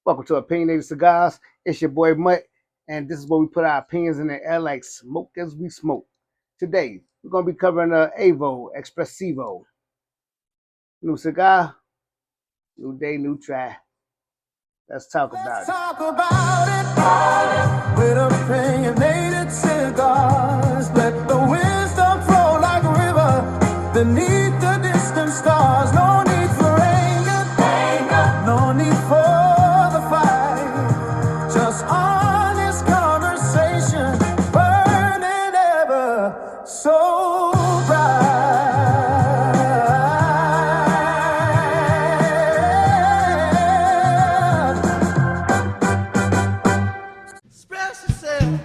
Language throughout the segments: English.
Welcome to Opinionated Cigars. It's your boy Mutt, and this is where we put our opinions in the air like smoke as we smoke. Today, we're going to be covering the AVO Expresivo. New cigar, new day, new try. Let's talk about it. Let's talk about it with opinionated cigars. Let the wisdom flow like a river beneath the distant stars. No need for anger, no need for the fight. Just honest conversation, burning ever so bright. Express yourself.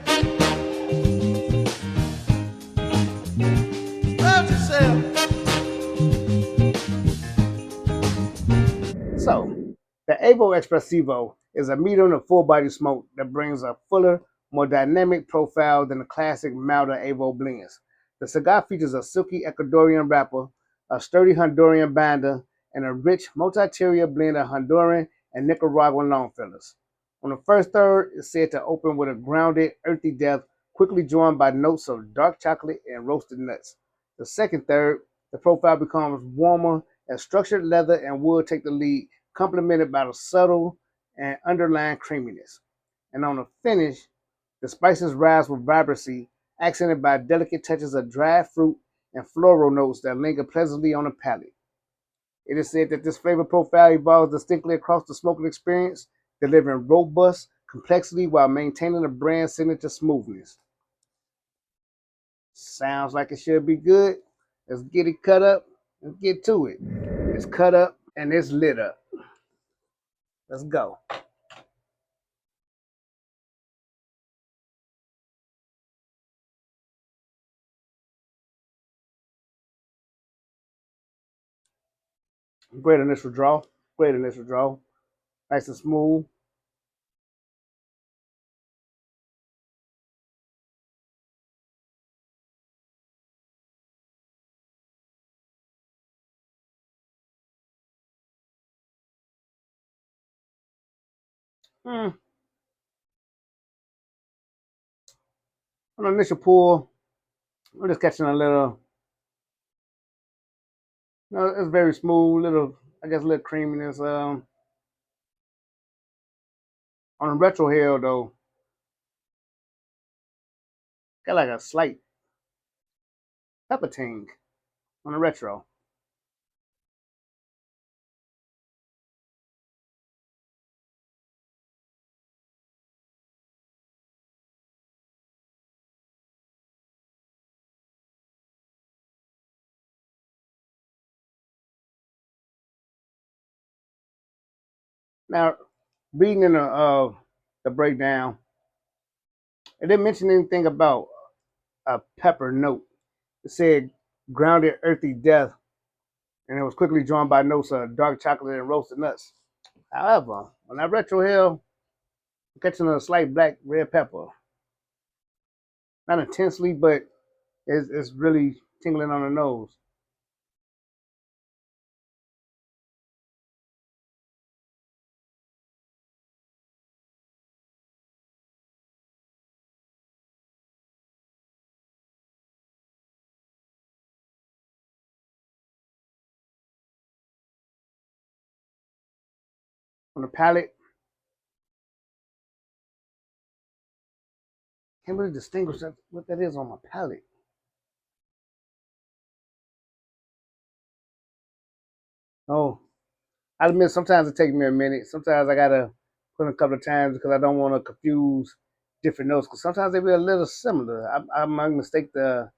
Love yourself. So, the AVO Expresivo is a medium to full body smoke that brings a fuller, more dynamic profile than the classic milder AVO blends. The cigar features a silky Ecuadorian wrapper, a sturdy Honduran binder, and a rich multi-tier blend of Honduran and Nicaraguan long fillers. On the first third, it's said to open with a grounded, earthy depth, quickly joined by notes of dark chocolate and roasted nuts. The second third, the profile becomes warmer as structured leather and wood take the lead, complemented by the subtle and underlying creaminess. And on the finish, the spices rise with vibrancy, accented by delicate touches of dried fruit and floral notes that linger pleasantly on the palate. It is said that this flavor profile evolves distinctly across the smoking experience, delivering robust complexity while maintaining the brand's signature smoothness. Sounds like it should be good. Let's get it cut up and get to it. It's cut up and it's lit up. Let's go. Great initial draw. Great initial draw. Nice and smooth. On the initial pull, I'm just catching a little. No, it's very smooth. Little, I guess, a little creaminess. On the retro hill though, got like a slight pepper ting on the retro. Now, reading in the breakdown, it didn't mention anything about a pepper note. It said grounded, earthy depth, and it was quickly drawn by notes of dark chocolate and roasted nuts. However, on that retro hill, I'm catching a slight black red pepper. Not intensely, but it's really tingling on the nose. On the palate, can't really distinguish what that is on my palate. Oh, I admit sometimes it takes me a minute. Sometimes I gotta put in a couple of times because I don't want to confuse different notes. Because sometimes they be a little similar. I might mistake the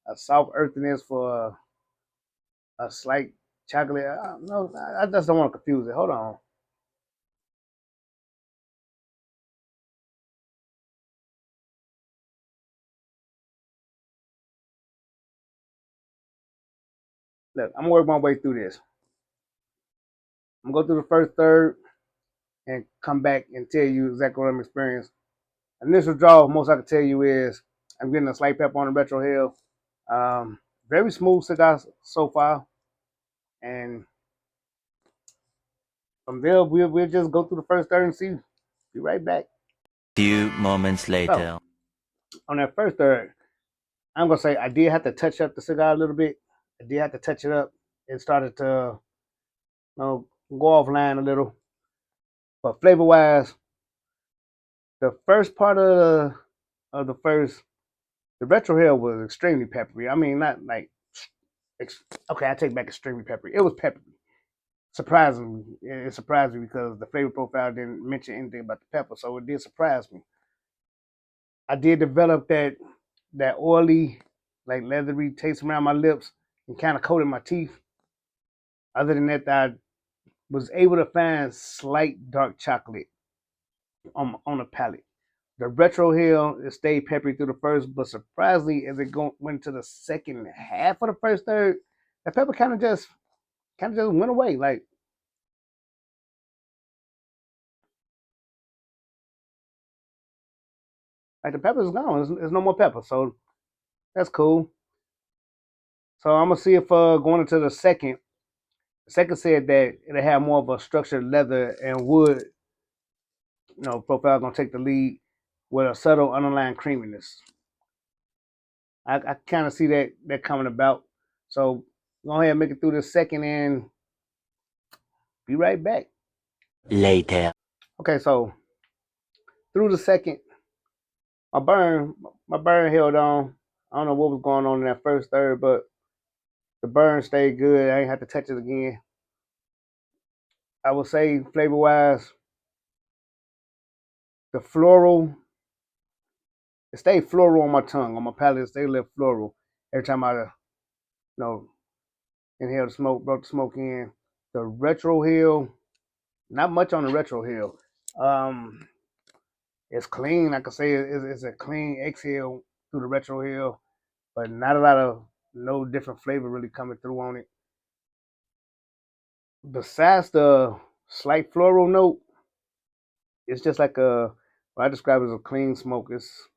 a soft earthiness for a slight chocolate. No, I just don't want to confuse it. Hold on. Look, I'm gonna work my way through this. I'm gonna go through the first third and come back and tell you exactly what I'm experiencing. Initial draw, most I can tell you is I'm getting a slight pepper on the retro hill. Very smooth cigar so far, and From there, we'll just go through the first third and see. Be right back. Few moments So later. on that first third, I'm gonna say I did have to touch up the cigar a little bit. I did have to touch it up. It started to go offline a little. But flavor wise, the first part of the first, the retro hill was extremely peppery. I mean, not like okay, I take back extremely peppery. It was peppery. Surprisingly, it surprised me because the flavor profile didn't mention anything about the pepper, so it did surprise me. I did develop that oily, like leathery taste around my lips and kind of coated my teeth. Other than that, I was able to find slight dark chocolate on the palate. The retro hill, it stayed peppery through the first, but surprisingly, as it went to the second half of the first third, the pepper kind of just went away. Like the pepper's gone. There's no more pepper, so that's cool. So I'm gonna see if going into the second. The second said that it'll have more of a structured leather and wood, profile gonna take the lead with a subtle underlying creaminess. I kind of see that coming about. So go ahead and make it through the second and be right back. Later. Okay, so through the second, my burn held on. I don't know what was going on in that first third, but the burn stayed good. I ain't have to touch it again. I would say flavor wise, the floral, it stayed floral on my tongue, on my palate. It stayed a little floral every time I, know, inhaled the smoke, brought the smoke in. The retro hill, not much on the retro hill. Um, it's clean. Like I say, it's a clean exhale through the retro hill, but not a lot of no different flavor really coming through on it. Besides the slight floral note, it's just like what I describe as a clean smoke. It's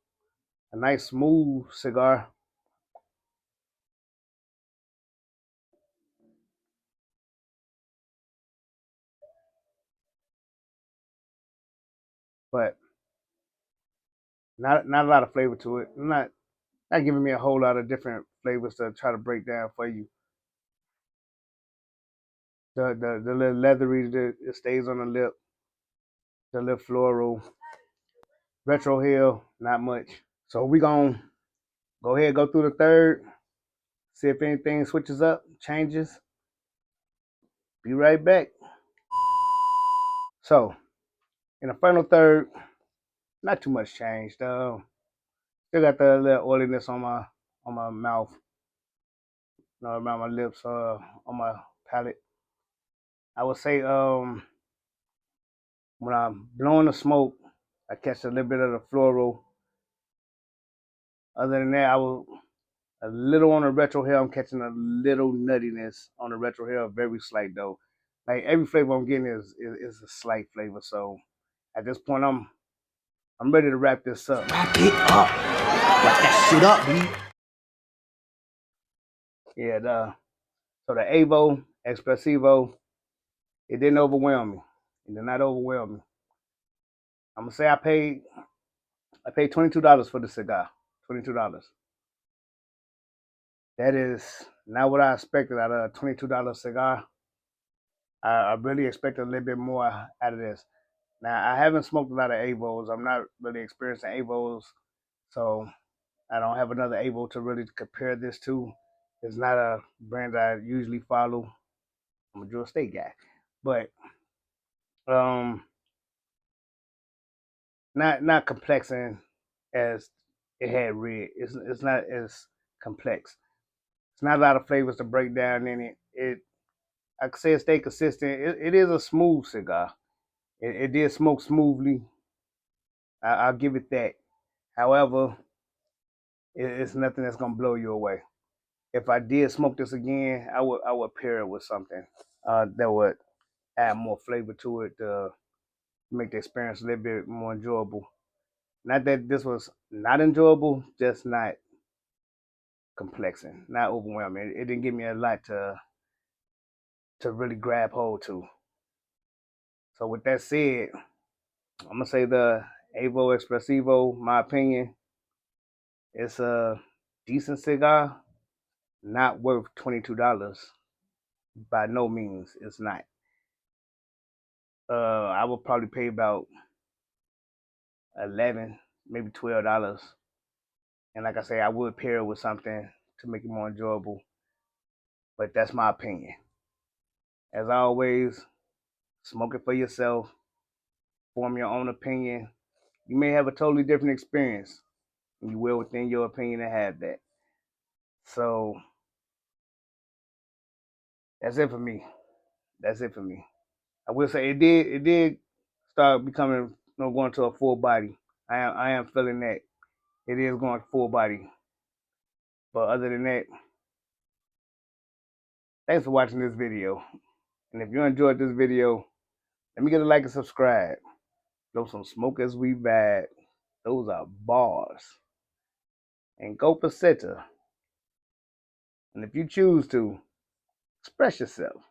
a nice smooth cigar, but not a lot of flavor to it. Not giving me a whole lot of different flavors to try to break down for you. The little leathery that it stays on the lip, the little floral, retro hill, not much. So we gonna go ahead and go through the third, see if anything switches up, changes. Be right back. So in the final third, not too much changed. Still got the little oiliness on my mouth, around my lips, on my palate. I would say when I'm blowing the smoke, I catch a little bit of the floral. Other than that, I will a little on the retro hair. I'm catching a little nuttiness on the retro hair, very slight though. Like every flavor I'm getting is a slight flavor. So at this point, I'm ready to wrap this up. Wrap it up. Wrap that shit up, B. Yeah, so the AVO Expresivo, it didn't overwhelm me. It did not overwhelm me. I'm gonna say I paid $22 for the cigar. $22. That is not what I expected out of a $22 cigar. I really expected a little bit more out of this. Now I haven't smoked a lot of Avos. I'm not really experienced in Avos, so I don't have another Avo to really compare this to. It's not a brand I usually follow. I'm a Georgia State guy, but um, not complexing as it had read. It's not as complex. It's not a lot of flavors to break down in it. I could say it stay consistent. It is a smooth cigar. It did smoke smoothly. I'll give it that. However, it's nothing that's gonna blow you away. If I did smoke this again, I would pair it with something that would add more flavor to it to make the experience a little bit more enjoyable. Not that this was not enjoyable, just not complexing, not overwhelming. It didn't give me a lot to really grab hold to. So with that said, I'm gonna say the AVO Expresivo, my opinion, it's a decent cigar, not worth $22. By no means, it's not. I would probably pay about 11, maybe $12. And like I say, I would pair it with something to make it more enjoyable. But that's my opinion. As always, smoke it for yourself. Form your own opinion. You may have a totally different experience. And you will within your opinion to have that. So that's it for me. That's it for me. I will say it did start becoming, going to a full body. I am feeling that. It is going full body. But other than that, thanks for watching this video. And if you enjoyed this video, let me get a like and subscribe. Throw some smoke as we vibe. Those are bars. And go Paseta. And if you choose to, express yourself.